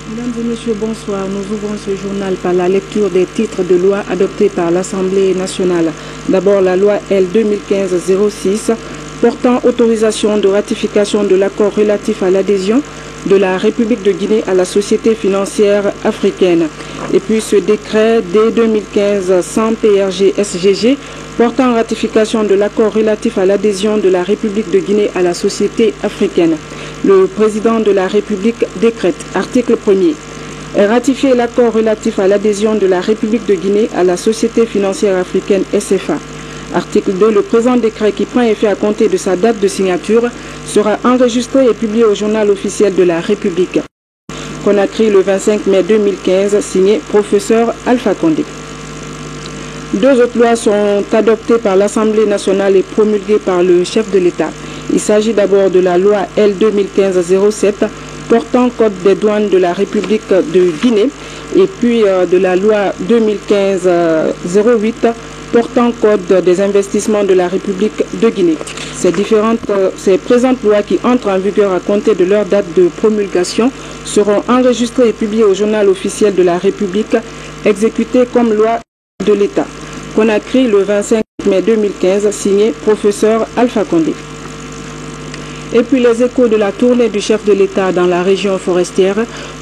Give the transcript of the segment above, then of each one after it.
Mesdames et messieurs, bonsoir. Nous ouvrons ce journal par la lecture des titres de loi adoptés par l'Assemblée nationale. D'abord, la loi L 2015-06 portant autorisation de ratification de l'accord relatif à l'adhésion de la République de Guinée à la Société financière africaine. Et puis ce décret D 2015-100 PRG-SGG portant ratification de l'accord relatif à l'adhésion de la République de Guinée à la Société africaine. Le président de la République décrète, article 1er, ratifier l'accord relatif à l'adhésion de la République de Guinée à la Société financière africaine SFA. Article 2. Le présent décret qui prend effet à compter de sa date de signature sera enregistré et publié au journal officiel de la République. Conakry le 25 mai 2015, signé professeur Alpha Condé. Deux autres lois sont adoptées par l'Assemblée nationale et promulguées par le chef de l'État. Il s'agit d'abord de la loi L 2015-07 portant code des douanes de la République de Guinée et puis de la loi 2015-08 portant code des investissements de la République de Guinée. Ces présentes lois qui entrent en vigueur à compter de leur date de promulgation seront enregistrées et publiées au journal officiel de la République, exécutées comme loi de l'État. Conakry le 25 mai 2015, signé professeur Alpha Condé. Et puis les échos de la tournée du chef de l'État dans la région forestière.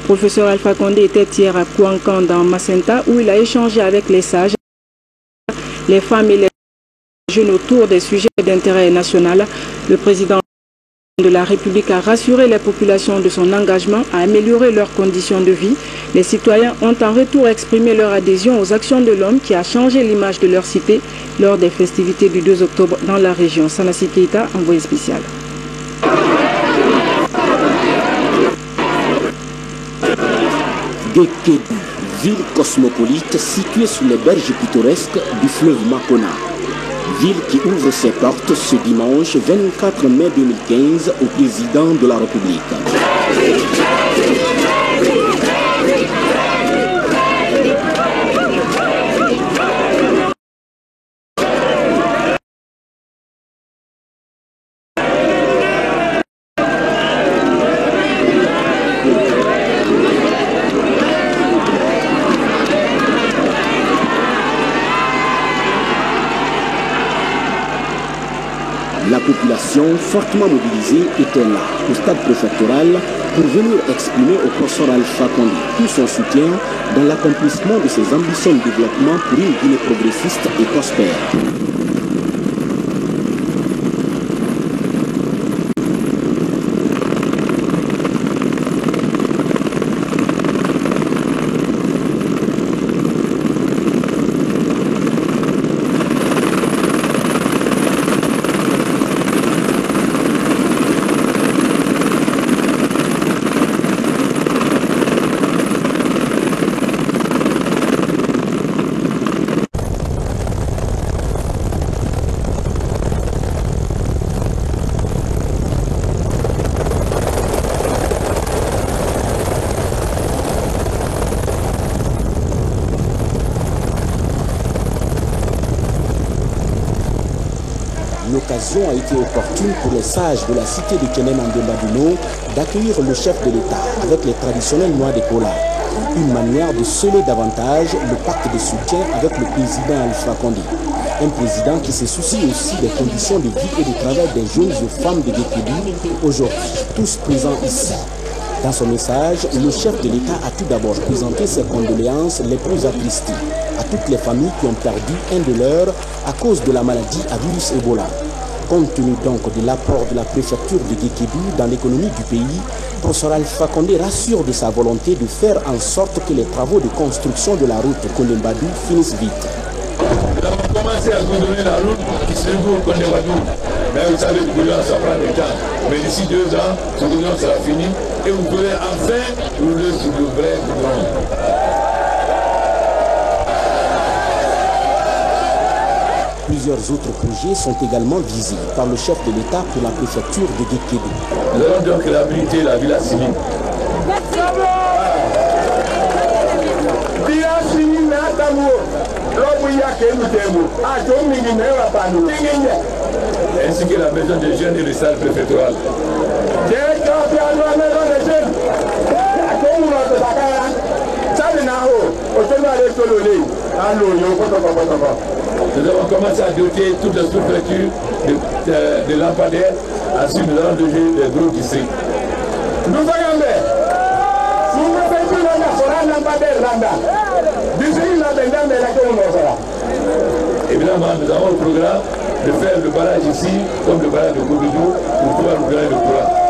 Professeur Alpha Condé était hier à Kouankan dans Macenta où il a échangé avec les sages, les femmes et les jeunes autour des sujets d'intérêt national. Le président de la République a rassuré les populations de son engagement à améliorer leurs conditions de vie. Les citoyens ont en retour exprimé leur adhésion aux actions de l'homme qui a changé l'image de leur cité lors des festivités du 2 octobre dans la région. Sanassi Keita, envoyé spécial. Guékédou, ville cosmopolite située sur les berges pittoresques du fleuve Makona. Ville qui ouvre ses portes ce dimanche 24 mai 2015 au président de la République. La population fortement mobilisée était là, au stade préfectoral, pour venir exprimer au professeur Alpha Condé tout son soutien dans l'accomplissement de ses ambitions de développement pour une Guinée progressiste et prospère. L'occasion a été opportune pour les sages de la cité de Kenem Andembaduno d'accueillir le chef de l'État avec les traditionnels noix de cola. Une manière de sceller davantage le pacte de soutien avec le président Alpha Condé. Un président qui se soucie aussi des conditions de vie et de travail des jeunes et femmes de Guékédou, aujourd'hui tous présents ici. Dans son message, le chef de l'État a tout d'abord présenté ses condoléances les plus attristées à toutes les familles qui ont perdu un de leurs à cause de la maladie à virus Ebola. Compte tenu donc de l'apport de la préfecture de Guékédou dans l'économie du pays, professeur Alpha Condé rassure de sa volonté de faire en sorte que les travaux de construction de la route Kondembadou finissent vite. Nous avons commencé à vous donner la route qui se trouve au Kondembadou. Mais vous savez, le gouvernement, ça prend du temps. Mais d'ici 2 ans, ce gouvernement sera fini et vous pourrez enfin rouler sur le vrai gouvernement. Plusieurs autres projets sont également visés par le chef de l'État pour la préfecture de Guékédou. Nous allons donc réhabiliter la villa civile. Ainsi que la maison des jeunes et les salles préfectorales. Nous avons commencé à doter toutes les sous-préfectures de lampadaires. Ensuite, nous allons doter les gros districts. Évidemment, nous avons le programme de faire le barrage ici, comme le barrage de Koubidou, pour pouvoir nous donner le courant.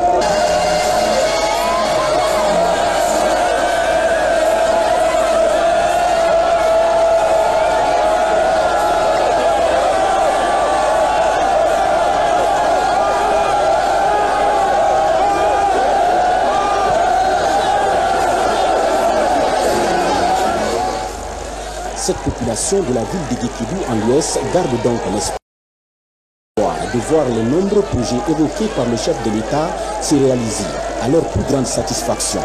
Cette population de la ville de Guékidou en l'Ouest garde donc l'espoir de voir les nombreux projets évoqués par le chef de l'État se réaliser à leur plus grande satisfaction.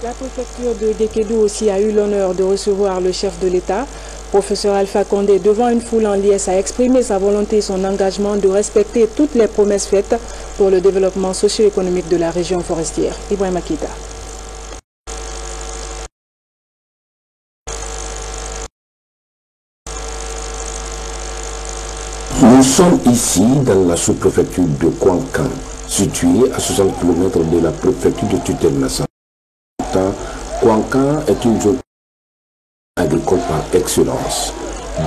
La préfecture de Guékidou aussi a eu l'honneur de recevoir le chef de l'État. Professeur Alpha Condé, devant une foule en liesse, a exprimé sa volonté et son engagement de respecter toutes les promesses faites pour le développement socio-économique de la région forestière. Ibrahim Akita. Nous sommes ici dans la sous-préfecture de Kouankan, située à 60 km de la préfecture de tutelle nationale. Kouankan est une zone agricole par excellence.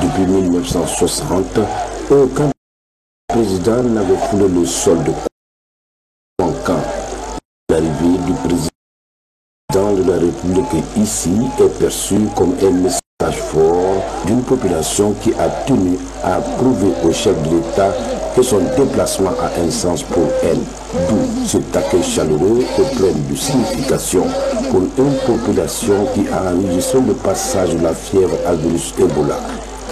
Depuis 1960, aucun président n'avait foulé le sol de Kouankan. L'arrivée du président de la République ici est perçue comme un message fort d'une population qui a tenu à prouver au chef de l'État que son déplacement a un sens pour elle. D'où cet accueil chaleureux et plein de signification pour une population qui a enregistré le passage de la fièvre à virus Ebola.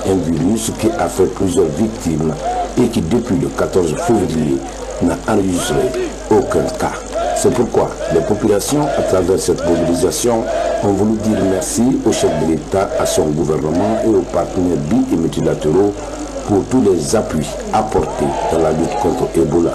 Un virus qui a fait plusieurs victimes et qui depuis le 14 février n'a enregistré aucun cas. C'est pourquoi les populations, à travers cette mobilisation, ont voulu dire merci au chef de l'État, à son gouvernement et aux partenaires bi- et multilatéraux pour tous les appuis apportés dans la lutte contre Ebola.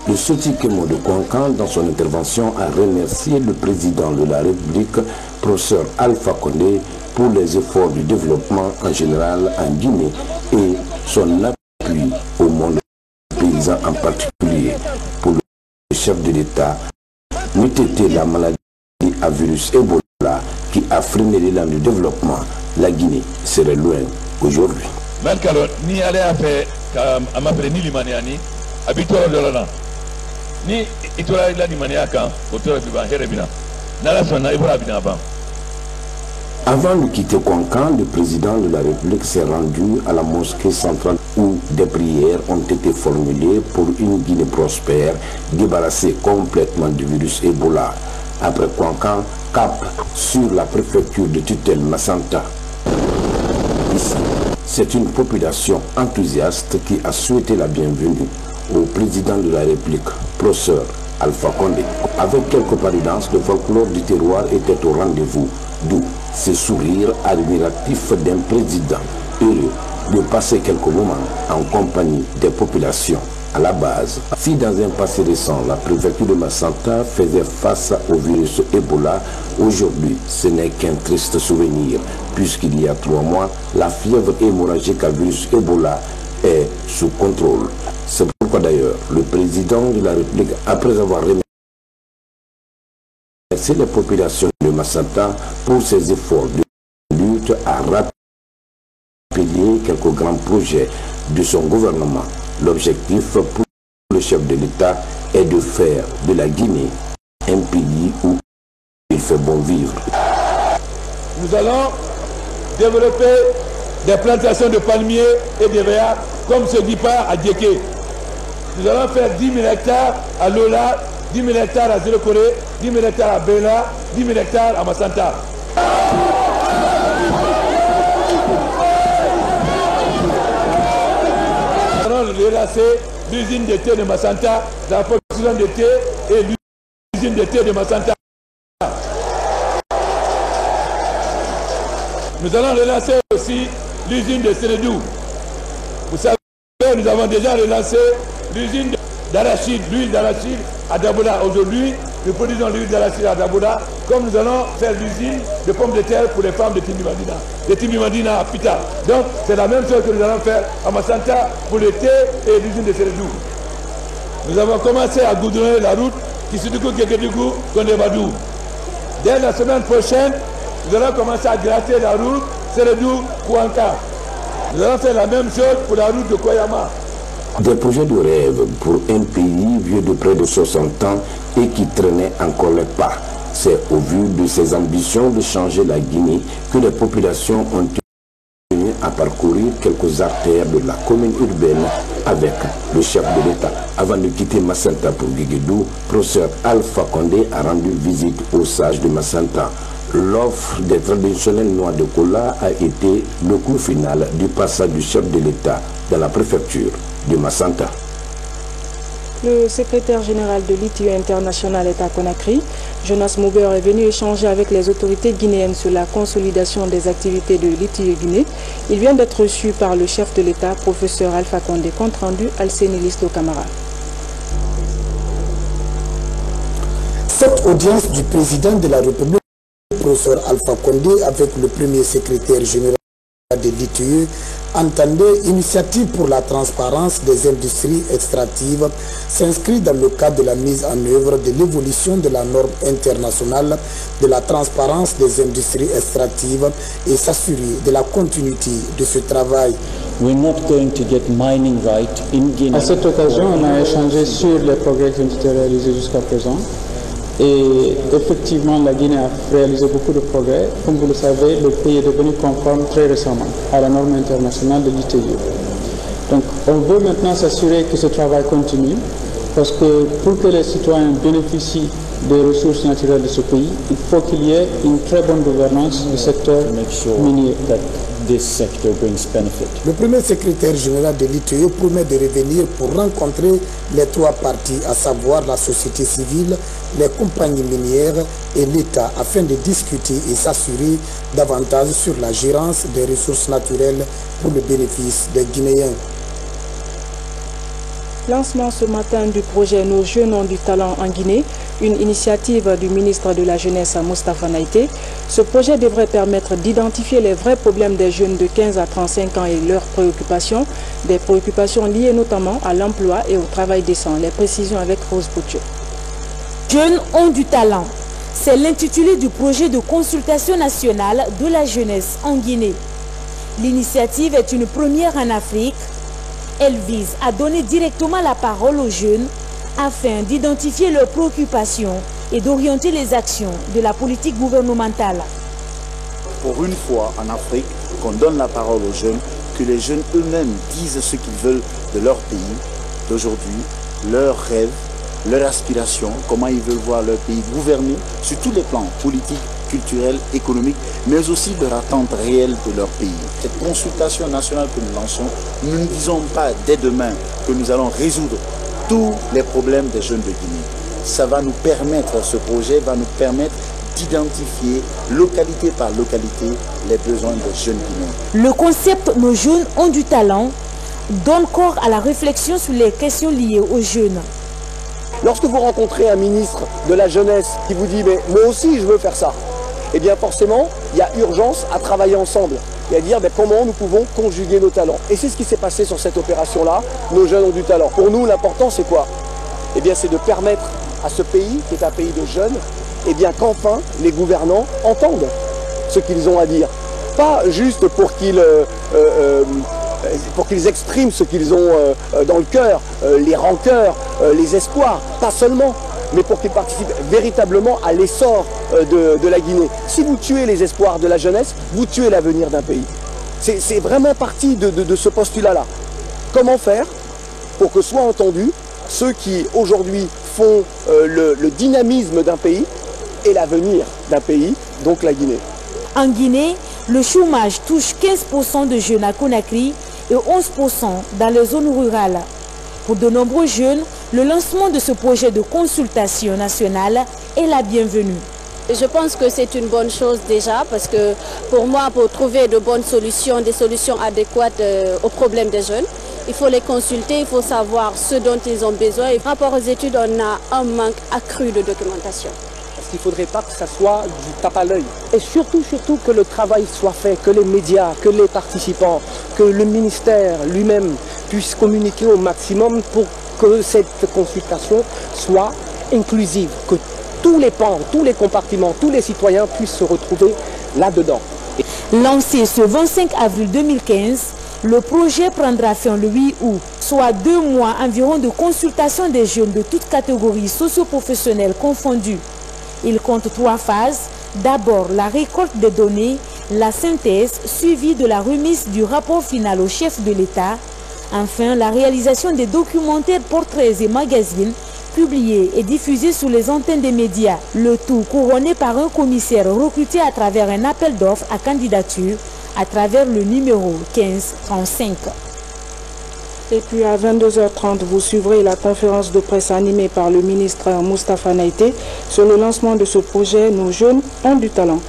Le Sotikemo de Kouankan, dans son intervention, a remercié le président de la République, professeur Alpha Condé, pour les efforts du développement en général en Guinée et son appui au monde paysan en particulier. Pour le chef de l'État, n'eût été la maladie à virus Ebola qui a freiné l'élan du développement, la Guinée serait loin aujourd'hui. Ni allé à faire à m'appeler ni l'Imaniani, habituel de l'an. Ni itola la Imaniaka, autour du Banjerebina. Nala sonna Ibrahim. Avant de quitter Kouankan, le président de la République s'est rendu à la mosquée centrale où des prières ont été formulées pour une Guinée prospère, débarrassée complètement du virus Ebola. Après Kouankan, cap sur la préfecture de tutelle Massanta. Ici, c'est une population enthousiaste qui a souhaité la bienvenue au président de la République, professeur Alpha Condé. Avec quelques paridances, le folklore du terroir était au rendez-vous, d'où ce sourire admiratif d'un président heureux de passer quelques moments en compagnie des populations. À la base, si dans un passé récent, la préfecture de Massanta faisait face au virus Ebola, aujourd'hui, ce n'est qu'un triste souvenir, puisqu'il y a 3 mois, la fièvre hémorragique à virus Ebola est sous contrôle. C'est pourquoi d'ailleurs, le président de la République, après avoir remercié les populations de Massanta pour ses efforts de lutte, à rappeler quelques grands projets de son gouvernement. L'objectif pour le chef de l'État est de faire de la Guinée un pays où il fait bon vivre. Nous allons développer des plantations de palmiers et de verres comme ce Guipa à Djeké. Nous allons faire 10 000 hectares à Lola, 10 000 hectares à Zélokoré, 10 000 hectares à Bela, 10 000 hectares à Massanta. relancer l'usine de thé de Massanta, la production de thé et l'usine de thé de Massanta. Nous allons relancer aussi l'usine de Sérédou. Vous savez, nous avons déjà relancé l'usine d'arachide, l'huile d'arachide à Daboula. Aujourd'hui, nous produisons l'huile d'arachide à Daboula, comme nous allons faire l'usine de pommes de terre pour les femmes de Timimandina. De Timimandina à Pita. Donc, c'est la même chose que nous allons faire à Massanta pour le thé et l'usine de Sérédou. Nous avons commencé à goudronner la route Kisuduku, Kekeduku, Kondebadou. Dès la semaine prochaine, nous allons commencer à gratter la route Sérédou, Kouanka. Nous allons faire la même chose pour la route de Koyama. Des projets de rêve pour un pays vieux de près de 60 ans et qui traînait encore les pas. C'est au vu de ses ambitions de changer la Guinée que les populations ont tenu à parcourir quelques artères de la commune urbaine avec le chef de l'État. Avant de quitter Massanta pour Guéguédou, professeur Alpha Condé a rendu visite aux sages de Massanta. L'offre des traditionnels noix de cola a été le clou final du passage du chef de l'État dans la préfecture de Massanta. Le secrétaire général de l'ITU International est à Conakry. Jonas Mouber est venu échanger avec les autorités guinéennes sur la consolidation des activités de l'ITU Guinée. Il vient d'être reçu par le chef de l'État, professeur Alpha Condé. Compte rendu Alcénilis do Camara. Cette audience du président de la République, professeur Alpha Condé, avec le premier secrétaire général de l'ITU, entendait initiative pour la transparence des industries extractives, s'inscrit dans le cadre de la mise en œuvre de l'évolution de la norme internationale de la transparence des industries extractives et s'assurer de la continuité de ce travail. À cette occasion, on a échangé sur les progrès qui ont été réalisés jusqu'à présent. Et effectivement, la Guinée a réalisé beaucoup de progrès. Comme vous le savez, le pays est devenu conforme très récemment à la norme internationale de l'ITU. Donc, on veut maintenant s'assurer que ce travail continue, parce que pour que les citoyens bénéficient des ressources naturelles de ce pays, il faut qu'il y ait une très bonne gouvernance du secteur minier. Le premier secrétaire général de l'ITU promet de revenir pour rencontrer les trois parties, à savoir la société civile, les compagnies minières et l'État, afin de discuter et s'assurer davantage sur la gérance des ressources naturelles pour le bénéfice des Guinéens. Lancement ce matin du projet Nos jeunes ont du talent en Guinée, une initiative du ministre de la Jeunesse Moustapha Naïté. Ce projet devrait permettre d'identifier les vrais problèmes des jeunes de 15 à 35 ans et leurs préoccupations, des préoccupations liées notamment à l'emploi et au travail décent. Les précisions avec Rose Boutio. Jeunes ont du talent. C'est l'intitulé du projet de consultation nationale de la jeunesse en Guinée. L'initiative est une première en Afrique. Elle vise à donner directement la parole aux jeunes afin d'identifier leurs préoccupations et d'orienter les actions de la politique gouvernementale. Pour une fois en Afrique, qu'on donne la parole aux jeunes, que les jeunes eux-mêmes disent ce qu'ils veulent de leur pays, d'aujourd'hui, leurs rêves, leurs aspirations, comment ils veulent voir leur pays gouverné sur tous les plans politiques, culturels, économiques, mais aussi leur attente réelle de leur pays. Cette consultation nationale que nous lançons, nous ne disons pas dès demain que nous allons résoudre tous les problèmes des jeunes de Guinée. Ça va nous permettre, ce projet va nous permettre d'identifier localité par localité les besoins des jeunes Guinéens. Le concept Nos jeunes ont du talent donne corps à la réflexion sur les questions liées aux jeunes. Lorsque vous rencontrez un ministre de la jeunesse qui vous dit « mais moi aussi je veux faire ça », eh bien forcément il y a urgence à travailler ensemble et à dire comment nous pouvons conjuguer nos talents. Et c'est ce qui s'est passé sur cette opération-là, Nos jeunes ont du talent. Pour nous l'important c'est quoi? Eh bien c'est de permettre à ce pays, qui est un pays de jeunes, eh bien qu'enfin les gouvernants entendent ce qu'ils ont à dire. Pas juste pour qu'ils expriment ce qu'ils ont dans le cœur, les rancœurs, les espoirs, pas seulement, mais pour qu'ils participent véritablement à l'essor de la Guinée. Si vous tuez les espoirs de la jeunesse, vous tuez l'avenir d'un pays. C'est vraiment parti de ce postulat-là. Comment faire pour que soient entendus ceux qui aujourd'hui font le dynamisme d'un pays et l'avenir d'un pays, donc la Guinée. En Guinée, le chômage touche 15% de jeunes à Conakry et 11% dans les zones rurales. Pour de nombreux jeunes, le lancement de ce projet de consultation nationale est la bienvenue. Je pense que c'est une bonne chose déjà parce que pour moi, pour trouver de bonnes solutions, des solutions adéquates aux problèmes des jeunes, il faut les consulter, il faut savoir ce dont ils ont besoin. Et par rapport aux études, on a un manque accru de documentation. Parce qu'il ne faudrait pas que ça soit du tape à l'œil. Et surtout que le travail soit fait, que les médias, que les participants, que le ministère lui-même puisse communiquer au maximum pour que cette consultation soit inclusive, que tous les pans, tous les compartiments, tous les citoyens puissent se retrouver là-dedans. Lancé ce 25 avril 2015, le projet prendra fin le 8 août, soit 2 mois environ de consultation des jeunes de toutes catégories socio-professionnelles confondues. Il compte 3 phases. D'abord, la récolte des données, la synthèse suivie de la remise du rapport final au chef de l'État. Enfin, la réalisation des documentaires, portraits et magazines publiés et diffusés sur les antennes des médias. Le tout couronné par un commissaire recruté à travers un appel d'offres à candidature à travers le numéro 1535. Et puis à 22h30, vous suivrez la conférence de presse animée par le ministre Moustapha Naïté sur le lancement de ce projet « Nos jeunes ont du talent ».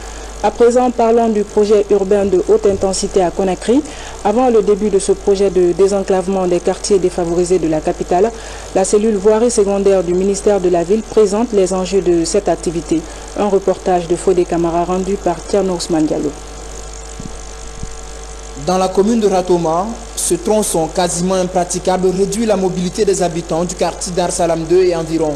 À présent, parlons du projet urbain de haute intensité à Conakry. Avant le début de ce projet de désenclavement des quartiers défavorisés de la capitale, la cellule voirie secondaire du ministère de la Ville présente les enjeux de cette activité. Un reportage de Fodé Camara rendu par Tiano Ousmane Diallo. Dans la commune de Ratoma, ce tronçon quasiment impraticable réduit la mobilité des habitants du quartier Dar Salam 2 et environ.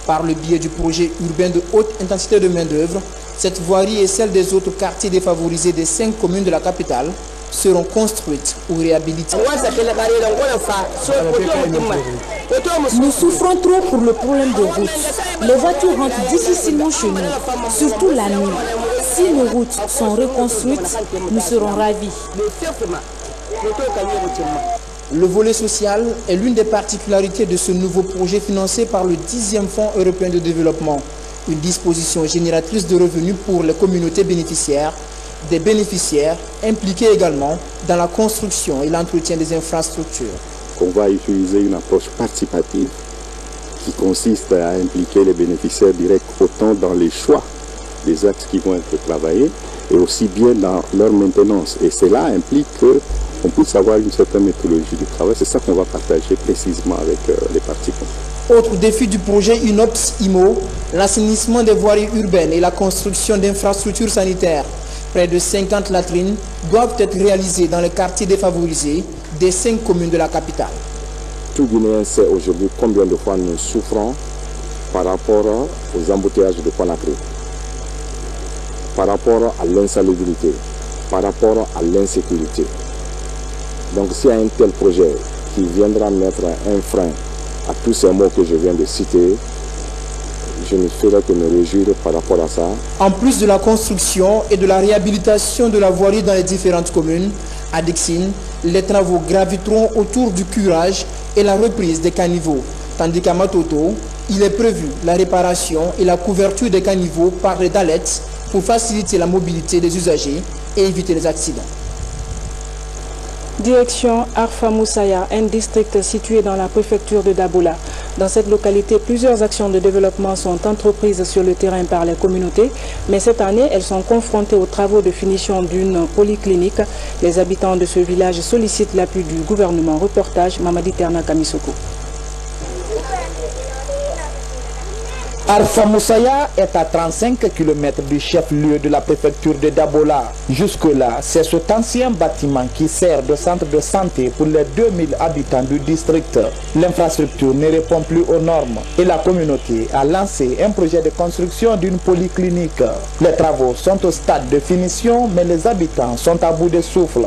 Par le biais du projet urbain de haute intensité de main-d'œuvre, cette voirie et celle des autres quartiers défavorisés des 5 communes de la capitale seront construites ou réhabilitées. Nous souffrons trop pour le problème de route. Les voitures rentrent difficilement chez nous, surtout la nuit. Si nos routes sont reconstruites, nous serons ravis. Le volet social est l'une des particularités de ce nouveau projet financé par le 10e Fonds européen de développement. Une disposition génératrice de revenus pour les communautés bénéficiaires, des bénéficiaires impliqués également dans la construction et l'entretien des infrastructures. On va utiliser une approche participative qui consiste à impliquer les bénéficiaires directs autant dans les choix des axes qui vont être travaillés et aussi bien dans leur maintenance. Et cela implique qu'on puisse avoir une certaine méthodologie du travail. C'est ça qu'on va partager précisément avec les participants. Autre défi du projet UNOPS-IMO, l'assainissement des voiries urbaines et la construction d'infrastructures sanitaires. Près de 50 latrines doivent être réalisées dans les quartiers défavorisés des 5 communes de la capitale. Tout Guinéen sait aujourd'hui combien de fois nous souffrons par rapport aux embouteillages de Conakry, par rapport à l'insalubrité, par rapport à l'insécurité. Donc s'il y a un tel projet qui viendra mettre un frein à tous ces mots que je viens de citer, je ne ferai que me réjouir par rapport à ça. En plus de la construction et de la réhabilitation de la voirie dans les différentes communes, à Dixine, les travaux graviteront autour du curage et la reprise des caniveaux. Tandis qu'à Matoto, il est prévu la réparation et la couverture des caniveaux par les dalettes pour faciliter la mobilité des usagers et éviter les accidents. Direction Arfa Moussaya, un district situé dans la préfecture de Dabola. Dans cette localité, plusieurs actions de développement sont entreprises sur le terrain par les communautés, mais cette année, elles sont confrontées aux travaux de finition d'une polyclinique. Les habitants de ce village sollicitent l'appui du gouvernement. Reportage Mamadi Terna Kamisoko. Arfa Moussaya est à 35 km du chef-lieu de la préfecture de Dabola. Jusque-là, c'est cet ancien bâtiment qui sert de centre de santé pour les 2000 habitants du district. L'infrastructure ne répond plus aux normes et la communauté a lancé un projet de construction d'une polyclinique. Les travaux sont au stade de finition, mais les habitants sont à bout de souffle.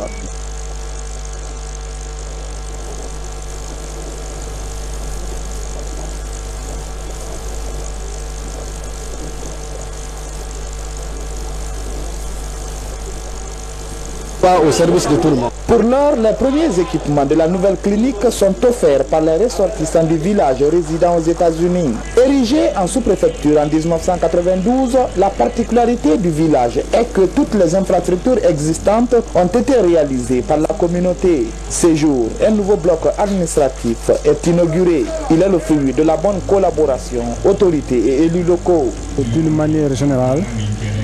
pas au service de tout le monde. Pour l'heure, les premiers équipements de la nouvelle clinique sont offerts par les ressortissants du village résidant aux États-Unis. Érigé en sous-préfecture en 1992, la particularité du village est que toutes les infrastructures existantes ont été réalisées par la communauté. Ce jour, un nouveau bloc administratif est inauguré. Il est le fruit de la bonne collaboration, autorités et élus locaux. D'une manière générale,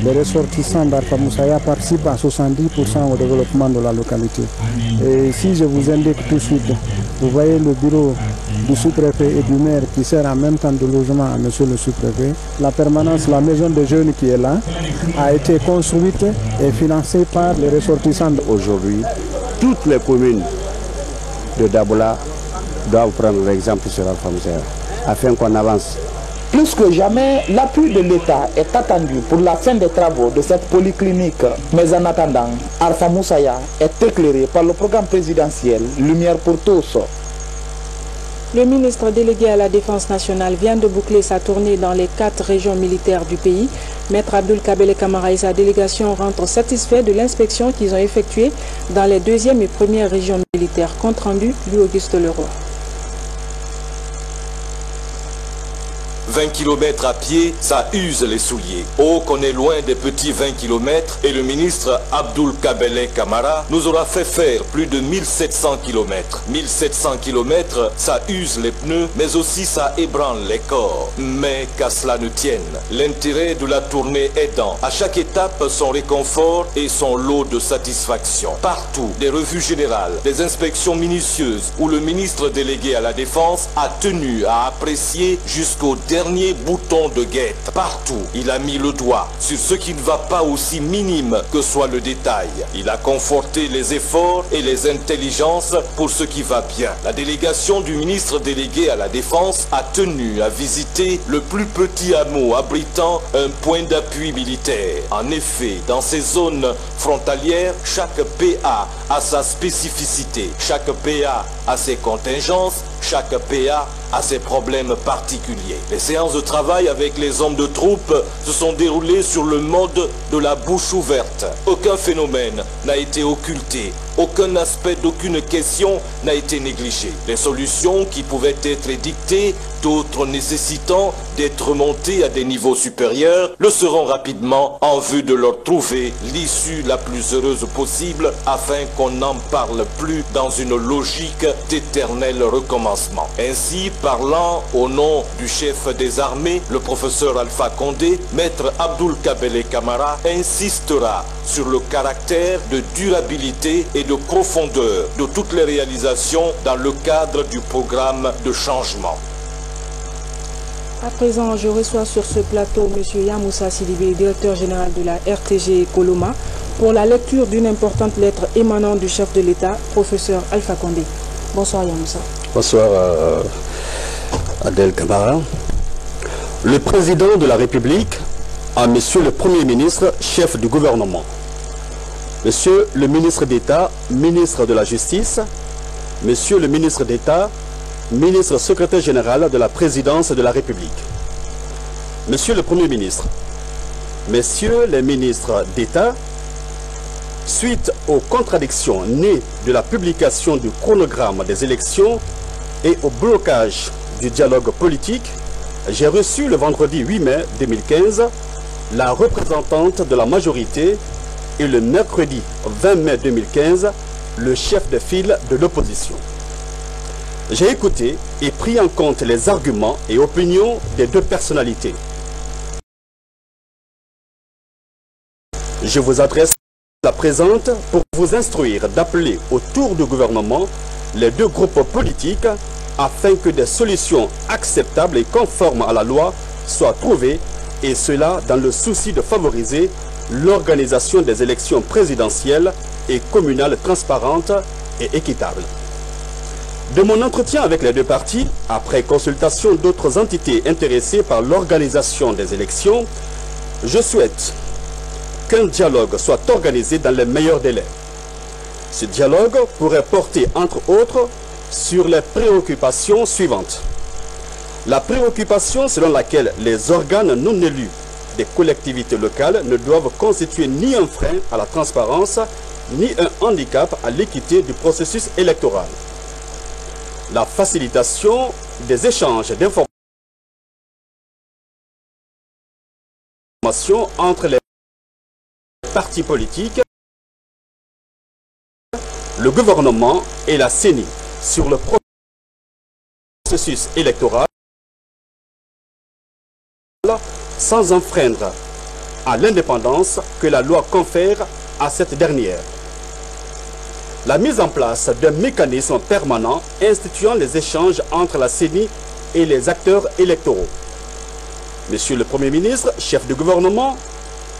les ressortissants d'Alpha Moussaïa participent à 70% au développement de la localité. Et si je vous indique tout de suite, vous voyez le bureau du sous-préfet et du maire qui sert en même temps de logement à monsieur le sous-préfet. La permanence, la maison de jeunes qui est là, a été construite et financée par les ressortissants. Aujourd'hui, toutes les communes de Dabola doivent prendre l'exemple sur Alpha Moussaïa afin qu'on avance. Plus que jamais, l'appui de l'État est attendu pour la fin des travaux de cette polyclinique. Mais en attendant, Alpha Moussaïa est éclairé par le programme présidentiel Lumière pour tous. Le ministre délégué à la Défense nationale vient de boucler sa tournée dans les 4 régions militaires du pays. Maître Abdoul Kabele Kamara et sa délégation rentrent satisfaits de l'inspection qu'ils ont effectuée dans les 2e et 1e régions militaires. Compte rendu, Louis-Auguste Leroy. 20 km à pied, ça use les souliers. Oh, qu'on est loin des petits 20 km et le ministre Abdoul Kabele Kamara nous aura fait faire plus de 1700 km. 1700 km, ça use les pneus, mais aussi ça ébranle les corps. Mais qu'à cela ne tienne, l'intérêt de la tournée aidant, à chaque étape son réconfort et son lot de satisfaction. Partout, des revues générales, des inspections minutieuses où le ministre délégué à la Défense a tenu à apprécier jusqu'au dernier bouton de guette. Partout, il a mis le doigt sur ce qui ne va pas, aussi minime que soit le détail. Il a conforté les efforts et les intelligences pour ce qui va bien. La délégation du ministre délégué à la Défense a tenu à visiter le plus petit hameau abritant un point d'appui militaire. En effet, dans ces zones frontalières, chaque PA a sa spécificité. Chaque PA a ses contingences. Chaque PA a ses problèmes particuliers. Les séances de travail avec les hommes de troupe se sont déroulées sur le mode de la bouche ouverte. Aucun phénomène n'a été occulté. Aucun aspect d'aucune question n'a été négligé. Les solutions qui pouvaient être édictées, d'autres nécessitant d'être montées à des niveaux supérieurs, le seront rapidement en vue de leur trouver l'issue la plus heureuse possible afin qu'on n'en parle plus dans une logique d'éternel recommencement. Ainsi, parlant au nom du chef des armées, le professeur Alpha Condé, maître Abdoul Kabele Kamara insistera sur le caractère de durabilité et de profondeur de toutes les réalisations dans le cadre du programme de changement. À présent, je reçois sur ce plateau M. Yamoussa Sidibé, directeur général de la RTG Koloma, pour la lecture d'une importante lettre émanant du chef de l'État, professeur Alpha Condé. Bonsoir Yamoussa. Bonsoir Adel Kamara. Le président de la République à Monsieur le Premier ministre, chef du gouvernement, Monsieur le ministre d'État, ministre de la Justice, Monsieur le ministre d'État, ministre secrétaire général de la présidence de la République, Monsieur le Premier ministre, Messieurs les ministres d'État, suite aux contradictions nées de la publication du chronogramme des élections et au blocage du dialogue politique, j'ai reçu le vendredi 8 mai 2015 la représentante de la majorité et le mercredi 20 mai 2015 le chef de file de l'opposition. J'ai écouté et pris en compte les arguments et opinions des deux personnalités. Je vous adresse la présente pour vous instruire d'appeler autour du gouvernement les deux groupes politiques afin que des solutions acceptables et conformes à la loi soient trouvées, et cela dans le souci de favoriser l'organisation des élections présidentielles et communales transparentes et équitables. De mon entretien avec les deux parties, après consultation d'autres entités intéressées par l'organisation des élections, je souhaite qu'un dialogue soit organisé dans les meilleurs délais. Ce dialogue pourrait porter, entre autres, sur les préoccupations suivantes. La préoccupation selon laquelle les organes non élus des collectivités locales ne doivent constituer ni un frein à la transparence, ni un handicap à l'équité du processus électoral. La facilitation des échanges d'informations entre les partis politiques, le gouvernement et la CENI sur le processus électoral sans enfreindre à l'indépendance que la loi confère à cette dernière. La mise en place d'un mécanisme permanent instituant les échanges entre la CENI et les acteurs électoraux. Monsieur le Premier ministre, chef du gouvernement,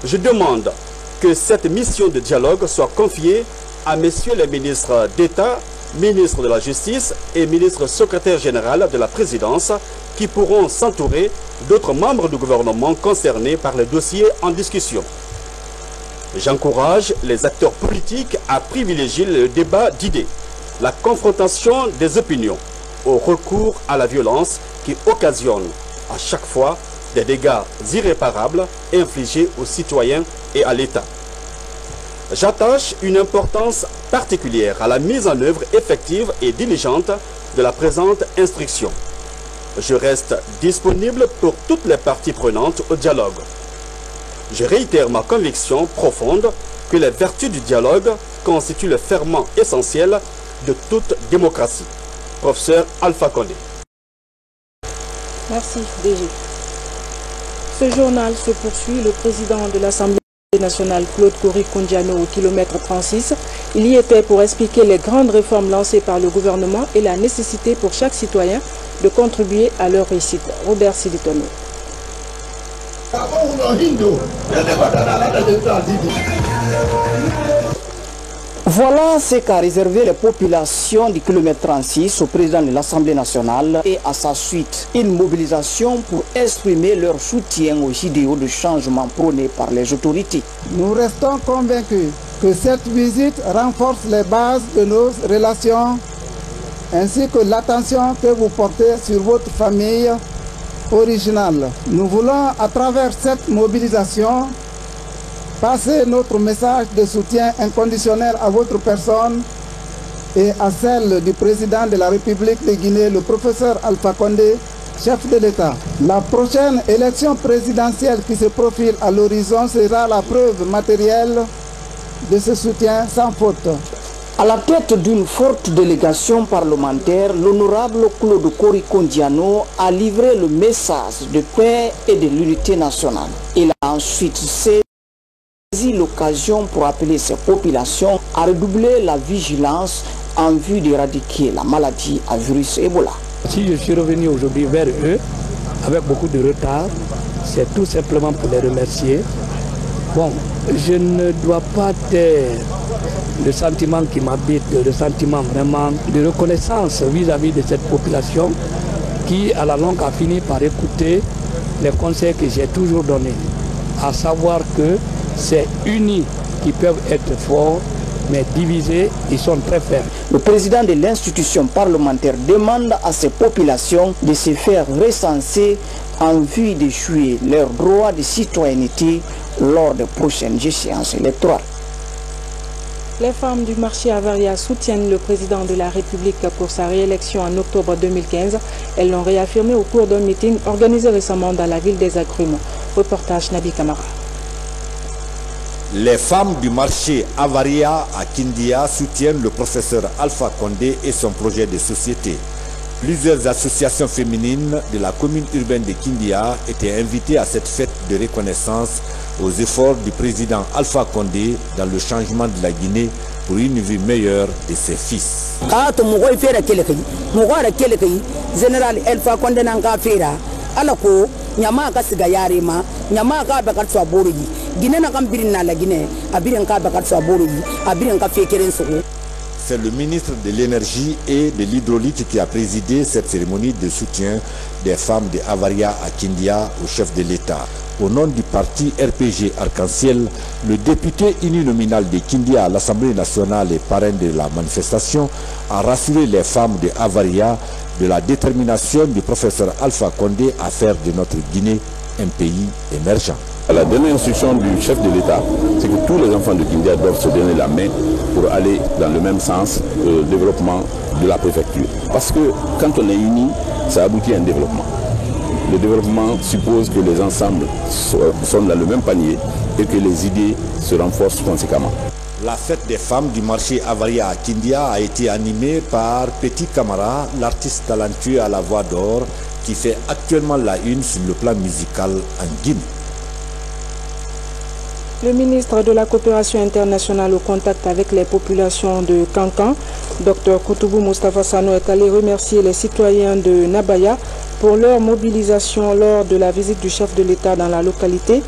je demande que cette mission de dialogue soit confiée à messieurs les ministres d'État, ministre de la Justice et ministre secrétaire général de la Présidence qui pourront s'entourer d'autres membres du gouvernement concernés par les dossiers en discussion. J'encourage les acteurs politiques à privilégier le débat d'idées, la confrontation des opinions, au recours à la violence qui occasionne à chaque fois des dégâts irréparables infligés aux citoyens et à l'État. J'attache une importance particulière à la mise en œuvre effective et diligente de la présente instruction. Je reste disponible pour toutes les parties prenantes au dialogue. Je réitère ma conviction profonde que les vertus du dialogue constituent le ferment essentiel de toute démocratie. Professeur Alpha Condé. Merci, DG. Ce journal se poursuit. Le président de l'Assemblée nationale, Claude Kory-Kondiano, au kilomètre 36. Il y était pour expliquer les grandes réformes lancées par le gouvernement et la nécessité pour chaque citoyen de contribuer à leur réussite. Robert Silitono. Voilà ce qu'a réservé les populations du kilomètre 36 au président de l'Assemblée nationale et à sa suite. Une mobilisation pour exprimer leur soutien aux idéaux de changement prônés par les autorités. Nous restons convaincus que cette visite renforce les bases de nos relations ainsi que l'attention que vous portez sur votre famille originale. Nous voulons, à travers cette mobilisation, passer notre message de soutien inconditionnel à votre personne et à celle du président de la République de Guinée, le professeur Alpha Condé, chef de l'État. La prochaine élection présidentielle qui se profile à l'horizon sera la preuve matérielle de ce soutien sans faute. À la tête d'une forte délégation parlementaire, l'honorable Claude Kory-Kondiano a livré le message de paix et de l'unité nationale. Il a ensuite saisi l'occasion pour appeler ces populations à redoubler la vigilance en vue d'éradiquer la maladie à virus Ebola. Si je suis revenu aujourd'hui vers eux avec beaucoup de retard, c'est tout simplement pour les remercier. Bon, je ne dois pas taire le sentiment qui m'habite, le sentiment vraiment de reconnaissance vis-à-vis de cette population qui, à la longue, a fini par écouter les conseils que j'ai toujours donnés, à savoir que c'est unis qui peuvent être forts, mais divisés, ils sont très faibles. Le président de l'institution parlementaire demande à ces populations de se faire recenser en vue de jouer leur droit de citoyenneté lors des prochaines échéances électorales. Les femmes du marché Avaria soutiennent le président de la République pour sa réélection en octobre 2015. Elles l'ont réaffirmé au cours d'un meeting organisé récemment dans la ville des Agrumes. Reportage Nabi Kamara. Les femmes du marché Avaria à Kindia soutiennent le professeur Alpha Condé et son projet de société. Plusieurs associations féminines de la commune urbaine de Kindia étaient invitées à cette fête de reconnaissance aux efforts du président Alpha Condé dans le changement de la Guinée pour une vie meilleure de ses fils. Général Alpha Condé n'a fait alako nyama ka siga yare ma nyama ka ba ka tso aboro yi Guinée na kam birin na la Guinée abirin ka ba ka tso aboro yi abirin ka fekeren so. C'est le ministre de l'énergie et de l'hydraulique qui a présidé cette cérémonie de soutien des femmes de Avaria à Kindia au chef de l'État. Au nom du parti RPG Arc-en-Ciel, le député uninominal de Kindia à l'Assemblée nationale et parrain de la manifestation a rassuré les femmes de Avaria de la détermination du professeur Alpha Condé à faire de notre Guinée un pays émergent. La dernière instruction du chef de l'État, c'est que tous les enfants de Kindia doivent se donner la main pour aller dans le même sens le développement de la préfecture. Parce que quand on est unis, ça aboutit à un développement. Le développement suppose que les ensembles sont dans le même panier et que les idées se renforcent conséquemment. La fête des femmes du marché Avaria à Kindia a été animée par Petit Camara, l'artiste talentueux à la voix d'or qui fait actuellement la une sur le plan musical en Guinée. Le ministre de la Coopération internationale au contact avec les populations de Kankan, Dr Koutoubou Moustapha Sano, est allé remercier les citoyens de Nabaya pour leur mobilisation lors de la visite du chef de l'État dans la localité.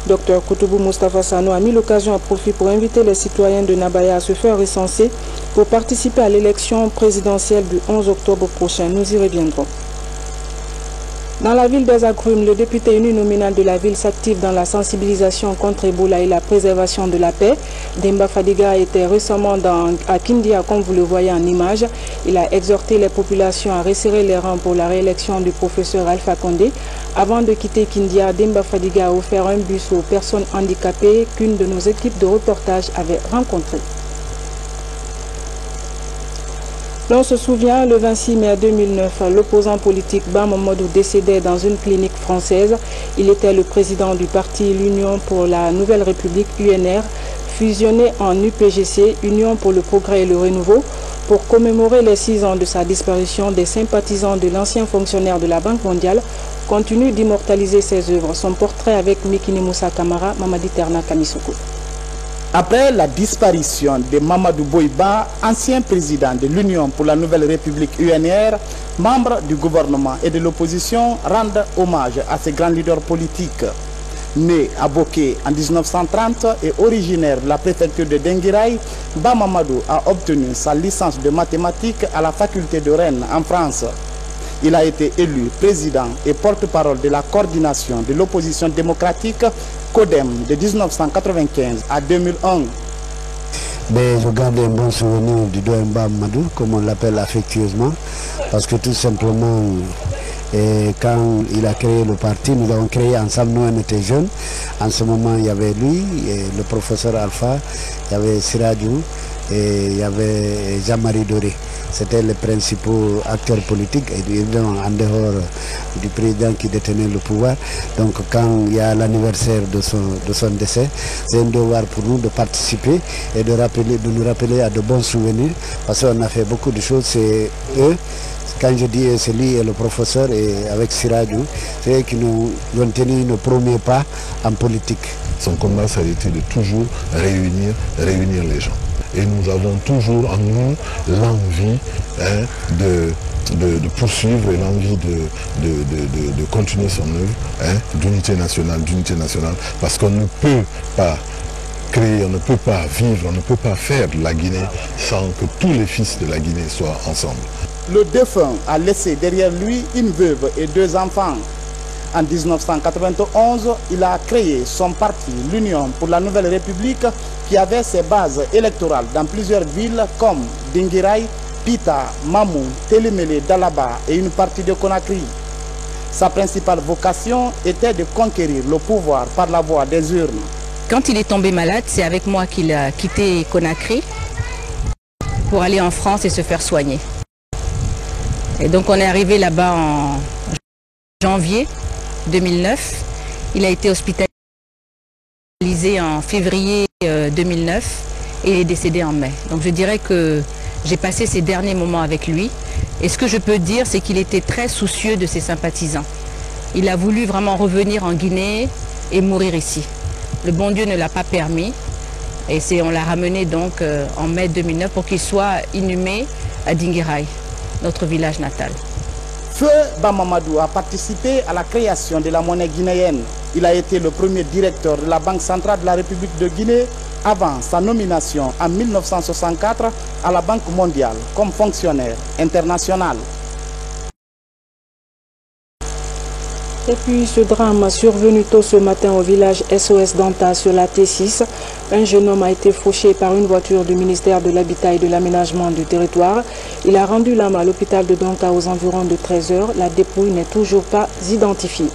Dr Koutoubou Moustapha Sano a mis l'occasion à profit pour inviter les citoyens de Nabaya à se faire recenser pour participer à l'élection présidentielle du 11 octobre prochain. Nous y reviendrons. Dans la ville des Agrumes, le député uninominal de la ville s'active dans la sensibilisation contre Ebola et la préservation de la paix. Demba Fadiga était récemment à Kindia, comme vous le voyez en image. Il a exhorté les populations à resserrer les rangs pour la réélection du professeur Alpha Condé. Avant de quitter Kindia, Demba Fadiga a offert un bus aux personnes handicapées qu'une de nos équipes de reportage avait rencontré. L'on se souvient, le 26 mai 2009, l'opposant politique Bamamadou décédait dans une clinique française. Il était le président du parti L'Union pour la Nouvelle République, UNR, fusionné en UPGC, Union pour le Progrès et le Renouveau. Pour commémorer les 6 ans de sa disparition, des sympathisants de l'ancien fonctionnaire de la Banque mondiale continuent d'immortaliser ses œuvres. Son portrait avec Mikini Moussa Kamara, Mamadi Terna Kamisoko. Après la disparition de Mamadou Boïba, ancien président de l'Union pour la Nouvelle République UNR, membres du gouvernement et de l'opposition rendent hommage à ces grands leaders politiques. Né à Boké en 1930 et originaire de la préfecture de Denguiraï, Bamamadou a obtenu sa licence de mathématiques à la faculté de Rennes en France. Il a été élu président et porte-parole de la coordination de l'opposition démocratique CODEM de 1995 à 2001. Je garde un bon souvenir du doyen Bamamadou, comme on l'appelle affectueusement, parce que tout simplement, quand il a créé le parti, nous avons créé ensemble, nous on était jeunes. En ce moment, il y avait lui, le professeur Alpha, il y avait Siradjou et il y avait Jean-Marie Doré. C'était les principaux acteurs politiques, évidemment en dehors du président qui détenait le pouvoir. Donc quand il y a l'anniversaire de son décès, c'est un devoir pour nous de participer et de nous rappeler à de bons souvenirs, parce qu'on a fait beaucoup de choses, c'est eux. Quand je dis c'est lui et le professeur et avec Siradjou, c'est eux qui nous ont tenu nos premiers pas en politique. Son combat, ça a été de toujours réunir les gens. Et nous avons toujours en nous l'envie de poursuivre et l'envie de continuer son œuvre d'unité nationale, parce qu'on ne peut pas créer, on ne peut pas vivre, on ne peut pas faire de la Guinée sans que tous les fils de la Guinée soient ensemble. Le défunt a laissé derrière lui une veuve et 2 enfants. En 1991, il a créé son parti, l'Union pour la Nouvelle République, qui avait ses bases électorales dans plusieurs villes comme Dinguiraï, Pita, Mamou, Télémélé, Dalaba et une partie de Conakry. Sa principale vocation était de conquérir le pouvoir par la voie des urnes. Quand il est tombé malade, c'est avec moi qu'il a quitté Conakry pour aller en France et se faire soigner. Et donc on est arrivé là-bas en janvier 2009. Il a été hospitalisé en février 2009 et il est décédé en mai. Donc je dirais que j'ai passé ces derniers moments avec lui. Et ce que je peux dire, c'est qu'il était très soucieux de ses sympathisants. Il a voulu vraiment revenir en Guinée et mourir ici. Le bon Dieu ne l'a pas permis. Et on l'a ramené donc en mai 2009 pour qu'il soit inhumé à Dinguiraï, notre village natal. Feu Bamamadou a participé à la création de la monnaie guinéenne. Il a été le premier directeur de la Banque centrale de la République de Guinée avant sa nomination en 1964 à la Banque mondiale comme fonctionnaire international. Et puis ce drame survenu tôt ce matin au village SOS d'Anta sur la T6. Un jeune homme a été fauché par une voiture du ministère de l'Habitat et de l'Aménagement du territoire. Il a rendu l'âme à l'hôpital de Donka aux environs de 13 h. La dépouille n'est toujours pas identifiée.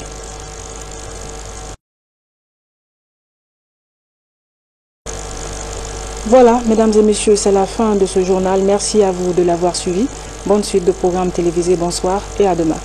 Voilà, mesdames et messieurs, c'est la fin de ce journal. Merci à vous de l'avoir suivi. Bonne suite de programmes télévisés. Bonsoir et à demain.